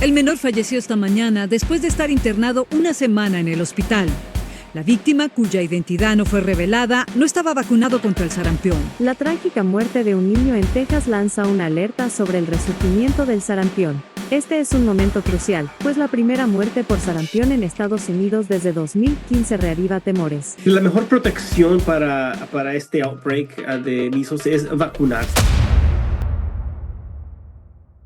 El menor falleció esta mañana después de estar internado una semana en el hospital. La víctima, cuya identidad no fue revelada, no estaba vacunado contra el sarampión. La trágica muerte de un niño en Texas lanza una alerta sobre el resurgimiento del sarampión. Este es un momento crucial, pues la primera muerte por sarampión en Estados Unidos desde 2015 reaviva temores. La mejor protección para este outbreak de measles es vacunarse.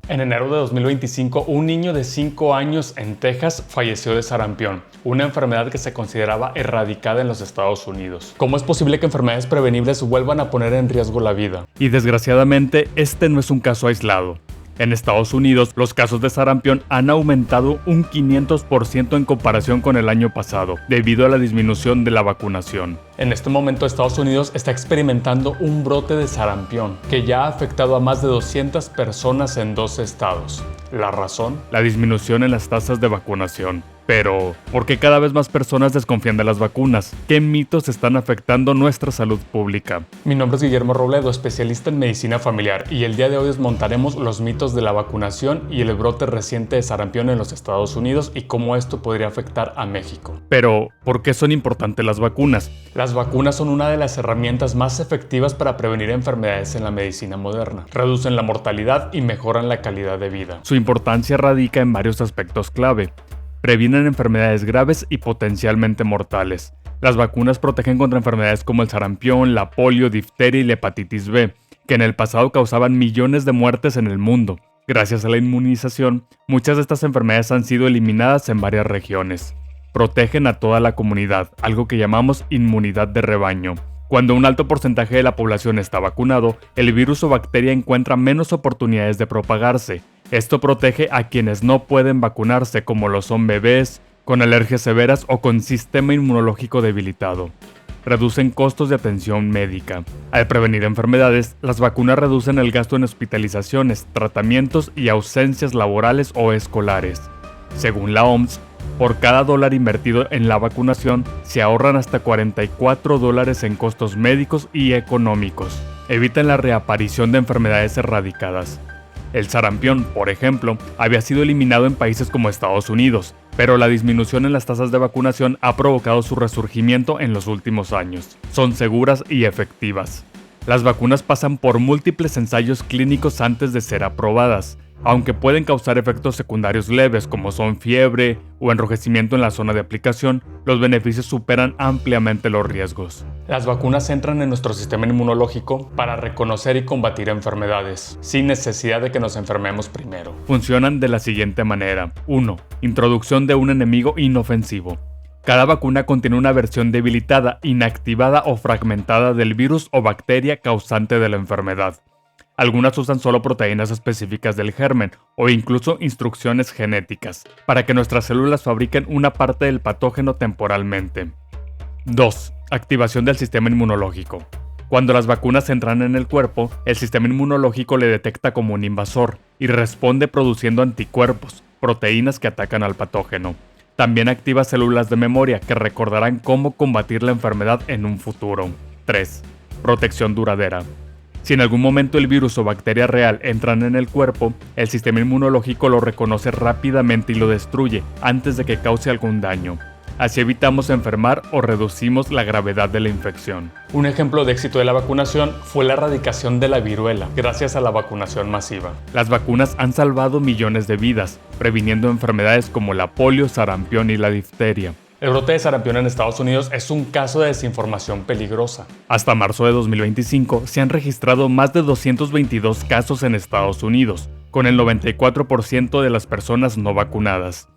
En enero de 2025, un niño de 5 años en Texas falleció de sarampión, una enfermedad que se consideraba erradicada en los Estados Unidos. ¿Cómo es posible que enfermedades prevenibles vuelvan a poner en riesgo la vida? Y desgraciadamente, este no es un caso aislado. En Estados Unidos, los casos de sarampión han aumentado un 500% en comparación con el año pasado, debido a la disminución de la vacunación. En este momento, Estados Unidos está experimentando un brote de sarampión, que ya ha afectado a más de 200 personas en 12 estados. ¿La razón? La disminución en las tasas de vacunación. Pero, ¿por qué cada vez más personas desconfían de las vacunas? ¿Qué mitos están afectando nuestra salud pública? Mi nombre es Guillermo Robledo, especialista en medicina familiar, y el día de hoy desmontaremos los mitos de la vacunación y el brote reciente de sarampión en los Estados Unidos y cómo esto podría afectar a México. Pero, ¿por qué son importantes las vacunas? Las vacunas son una de las herramientas más efectivas para prevenir enfermedades en la medicina moderna. Reducen la mortalidad y mejoran la calidad de vida. Su importancia radica en varios aspectos clave. Previenen enfermedades graves y potencialmente mortales. Las vacunas protegen contra enfermedades como el sarampión, la polio, difteria y la hepatitis B, que en el pasado causaban millones de muertes en el mundo. Gracias a la inmunización, muchas de estas enfermedades han sido eliminadas en varias regiones. Protegen a toda la comunidad, algo que llamamos inmunidad de rebaño. Cuando un alto porcentaje de la población está vacunado, el virus o bacteria encuentra menos oportunidades de propagarse. Esto protege a quienes no pueden vacunarse, como lo son bebés, con alergias severas o con sistema inmunológico debilitado. Reducen costos de atención médica. Al prevenir enfermedades, las vacunas reducen el gasto en hospitalizaciones, tratamientos y ausencias laborales o escolares. Según la OMS, por cada dólar invertido en la vacunación, se ahorran hasta $44 en costos médicos y económicos. Evitan la reaparición de enfermedades erradicadas. El sarampión, por ejemplo, había sido eliminado en países como Estados Unidos, pero la disminución en las tasas de vacunación ha provocado su resurgimiento en los últimos años. Son seguras y efectivas. Las vacunas pasan por múltiples ensayos clínicos antes de ser aprobadas, aunque pueden causar efectos secundarios leves como son fiebre o enrojecimiento en la zona de aplicación. Los beneficios superan ampliamente los riesgos. Las vacunas entran en nuestro sistema inmunológico para reconocer y combatir enfermedades, sin necesidad de que nos enfermemos primero. Funcionan de la siguiente manera. 1. Introducción de un enemigo inofensivo. Cada vacuna contiene una versión debilitada, inactivada o fragmentada del virus o bacteria causante de la enfermedad. Algunas usan solo proteínas específicas del germen o incluso instrucciones genéticas para que nuestras células fabriquen una parte del patógeno temporalmente. 2. Activación del sistema inmunológico. Cuando las vacunas entran en el cuerpo, el sistema inmunológico le detecta como un invasor y responde produciendo anticuerpos, proteínas que atacan al patógeno. También activa células de memoria que recordarán cómo combatir la enfermedad en un futuro. 3. Protección duradera. Si en algún momento el virus o bacteria real entran en el cuerpo, el sistema inmunológico lo reconoce rápidamente y lo destruye antes de que cause algún daño. Así evitamos enfermar o reducimos la gravedad de la infección. Un ejemplo de éxito de la vacunación fue la erradicación de la viruela, gracias a la vacunación masiva. Las vacunas han salvado millones de vidas, previniendo enfermedades como la polio, sarampión y la difteria. El brote de sarampión en Estados Unidos es un caso de desinformación peligrosa. Hasta marzo de 2025 se han registrado más de 222 casos en Estados Unidos, con el 94% de las personas no vacunadas.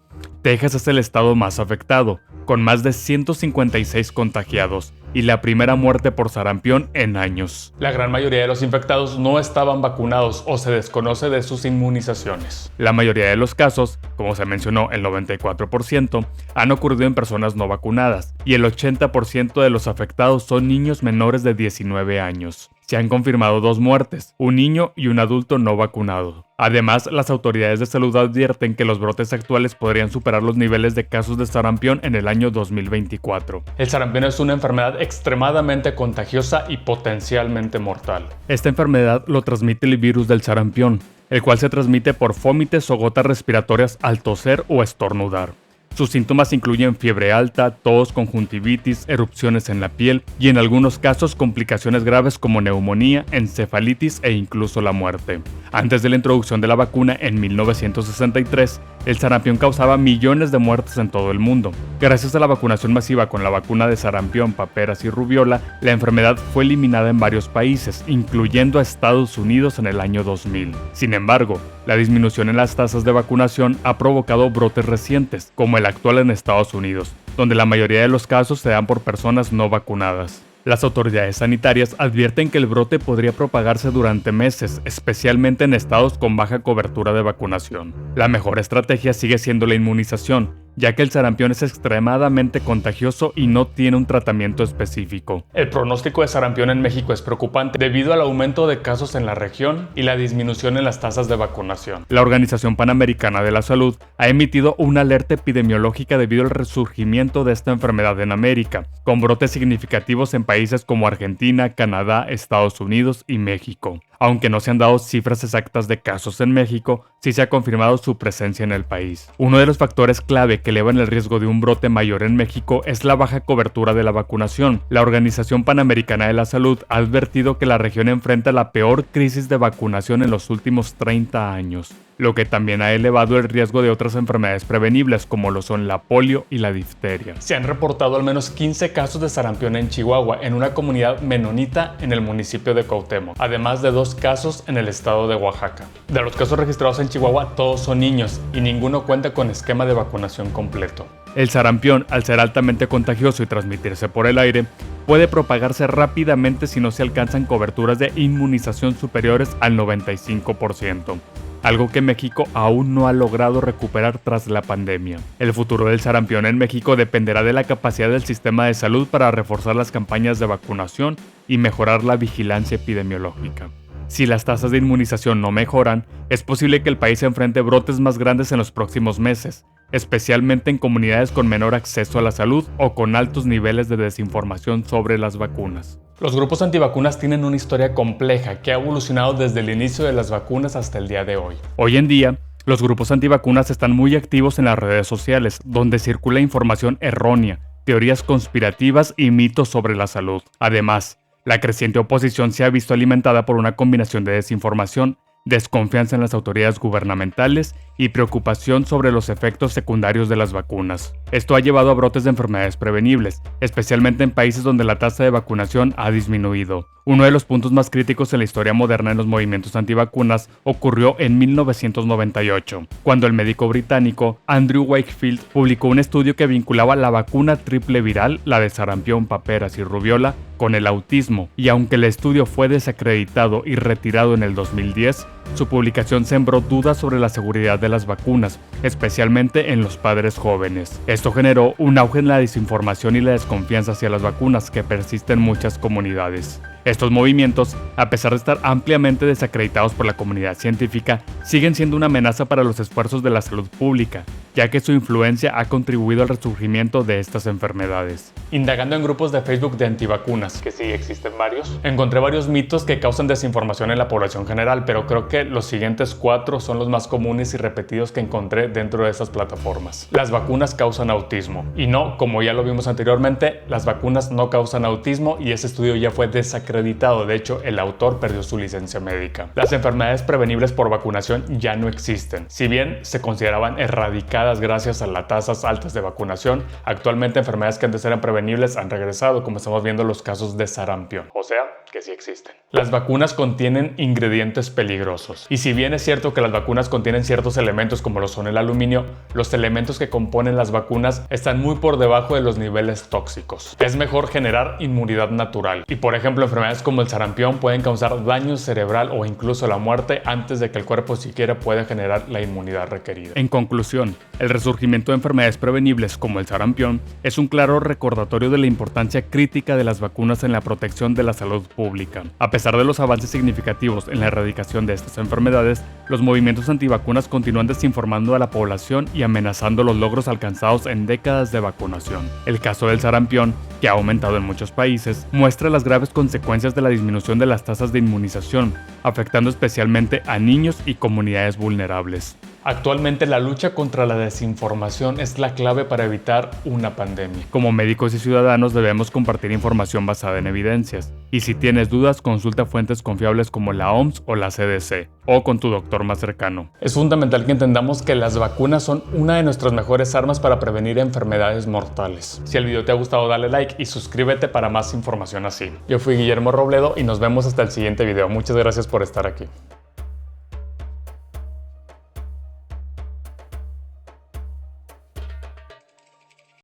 Texas es el estado más afectado, con más de 156 contagiados y la primera muerte por sarampión en años. La gran mayoría de los infectados no estaban vacunados o se desconoce de sus inmunizaciones. La mayoría de los casos, como se mencionó el 94%, han ocurrido en personas no vacunadas y el 80% de los afectados son niños menores de 19 años. Se han confirmado 2 muertes, un niño y un adulto no vacunado. Además, las autoridades de salud advierten que los brotes actuales podrían superar los niveles de casos de sarampión en el año 2024. El sarampión es una enfermedad extremadamente contagiosa y potencialmente mortal. Esta enfermedad lo transmite el virus del sarampión, el cual se transmite por fómites o gotas respiratorias al toser o estornudar. Sus síntomas incluyen fiebre alta, tos, conjuntivitis, erupciones en la piel y en algunos casos complicaciones graves como neumonía, encefalitis e incluso la muerte. Antes de la introducción de la vacuna en 1963, el sarampión causaba millones de muertes en todo el mundo. Gracias a la vacunación masiva con la vacuna de sarampión, paperas y rubiola, la enfermedad fue eliminada en varios países, incluyendo a Estados Unidos en el año 2000. Sin embargo, la disminución en las tasas de vacunación ha provocado brotes recientes, como el actual en Estados Unidos, donde la mayoría de los casos se dan por personas no vacunadas. Las autoridades sanitarias advierten que el brote podría propagarse durante meses, especialmente en estados con baja cobertura de vacunación. La mejor estrategia sigue siendo la inmunización, ya que el sarampión es extremadamente contagioso y no tiene un tratamiento específico. El pronóstico de sarampión en México es preocupante debido al aumento de casos en la región y la disminución en las tasas de vacunación. La Organización Panamericana de la Salud ha emitido una alerta epidemiológica debido al resurgimiento de esta enfermedad en América, con brotes significativos en países como Argentina, Canadá, Estados Unidos y México. Aunque no se han dado cifras exactas de casos en México, sí se ha confirmado su presencia en el país. Uno de los factores clave que elevan el riesgo de un brote mayor en México es la baja cobertura de la vacunación. La Organización Panamericana de la Salud ha advertido que la región enfrenta la peor crisis de vacunación en los últimos 30 años, lo que también ha elevado el riesgo de otras enfermedades prevenibles como lo son la polio y la difteria. Se han reportado al menos 15 casos de sarampión en Chihuahua, en una comunidad menonita en el municipio de Cuauhtémoc, además de 2 casos en el estado de Oaxaca. De los casos registrados en Chihuahua, todos son niños y ninguno cuenta con esquema de vacunación completo. El sarampión, al ser altamente contagioso y transmitirse por el aire, puede propagarse rápidamente si no se alcanzan coberturas de inmunización superiores al 95%. Algo que México aún no ha logrado recuperar tras la pandemia. El futuro del sarampión en México dependerá de la capacidad del sistema de salud para reforzar las campañas de vacunación y mejorar la vigilancia epidemiológica. Si las tasas de inmunización no mejoran, es posible que el país enfrente brotes más grandes en los próximos meses, especialmente en comunidades con menor acceso a la salud o con altos niveles de desinformación sobre las vacunas. Los grupos antivacunas tienen una historia compleja que ha evolucionado desde el inicio de las vacunas hasta el día de hoy. Hoy en día, los grupos antivacunas están muy activos en las redes sociales, donde circula información errónea, teorías conspirativas y mitos sobre la salud. Además, la creciente oposición se ha visto alimentada por una combinación de desinformación, desconfianza en las autoridades gubernamentales y preocupación sobre los efectos secundarios de las vacunas. Esto ha llevado a brotes de enfermedades prevenibles, especialmente en países donde la tasa de vacunación ha disminuido. Uno de los puntos más críticos en la historia moderna en los movimientos antivacunas ocurrió en 1998, cuando el médico británico Andrew Wakefield publicó un estudio que vinculaba la vacuna triple viral, la de sarampión, paperas y rubiola, con el autismo, y aunque el estudio fue desacreditado y retirado en el 2010, su publicación sembró dudas sobre la seguridad de las vacunas, especialmente en los padres jóvenes. Esto generó un auge en la desinformación y la desconfianza hacia las vacunas que persiste en muchas comunidades. Estos movimientos, a pesar de estar ampliamente desacreditados por la comunidad científica, siguen siendo una amenaza para los esfuerzos de la salud pública, ya que su influencia ha contribuido al resurgimiento de estas enfermedades. Indagando en grupos de Facebook de antivacunas, que sí existen varios, encontré varios mitos que causan desinformación en la población general, pero creo que los siguientes 4 son los más comunes y repetidos que encontré dentro de estas plataformas. Las vacunas causan autismo. Y no, como ya lo vimos anteriormente, las vacunas no causan autismo y ese estudio ya fue desacreditado. De hecho, el autor perdió su licencia médica. Las enfermedades prevenibles por vacunación ya no existen. Si bien se consideraban erradicadas gracias a las tasas altas de vacunación, actualmente enfermedades que antes eran prevenibles han regresado, como estamos viendo los casos de sarampión. O sea, que sí existen. Las vacunas contienen ingredientes peligrosos. Y si bien es cierto que las vacunas contienen ciertos elementos como lo son el aluminio, los elementos que componen las vacunas están muy por debajo de los niveles tóxicos. Es mejor generar inmunidad natural. Y por ejemplo, enfermedades como el sarampión pueden causar daño cerebral o incluso la muerte antes de que el cuerpo siquiera pueda generar la inmunidad requerida. En conclusión, El resurgimiento de enfermedades prevenibles como el sarampión es un claro recordatorio de la importancia crítica de las vacunas en la protección de la salud pública. A pesar de los avances significativos en la erradicación de estas enfermedades, los movimientos antivacunas continúan desinformando a la población y amenazando los logros alcanzados en décadas de vacunación. El caso del sarampión, que ha aumentado en muchos países, muestra las graves consecuencias de la disminución de las tasas de inmunización, afectando especialmente a niños y comunidades vulnerables. Actualmente la lucha contra la desinformación es la clave para evitar una pandemia. Como médicos y ciudadanos debemos compartir información basada en evidencias. Y si tienes dudas, consulta fuentes confiables como la OMS o la CDC, o con tu doctor más cercano. Es fundamental que entendamos que las vacunas son una de nuestras mejores armas para prevenir enfermedades mortales. Si el video te ha gustado, dale like y suscríbete para más información así. Yo fui Guillermo Robledo y nos vemos hasta el siguiente video. Muchas gracias por estar aquí.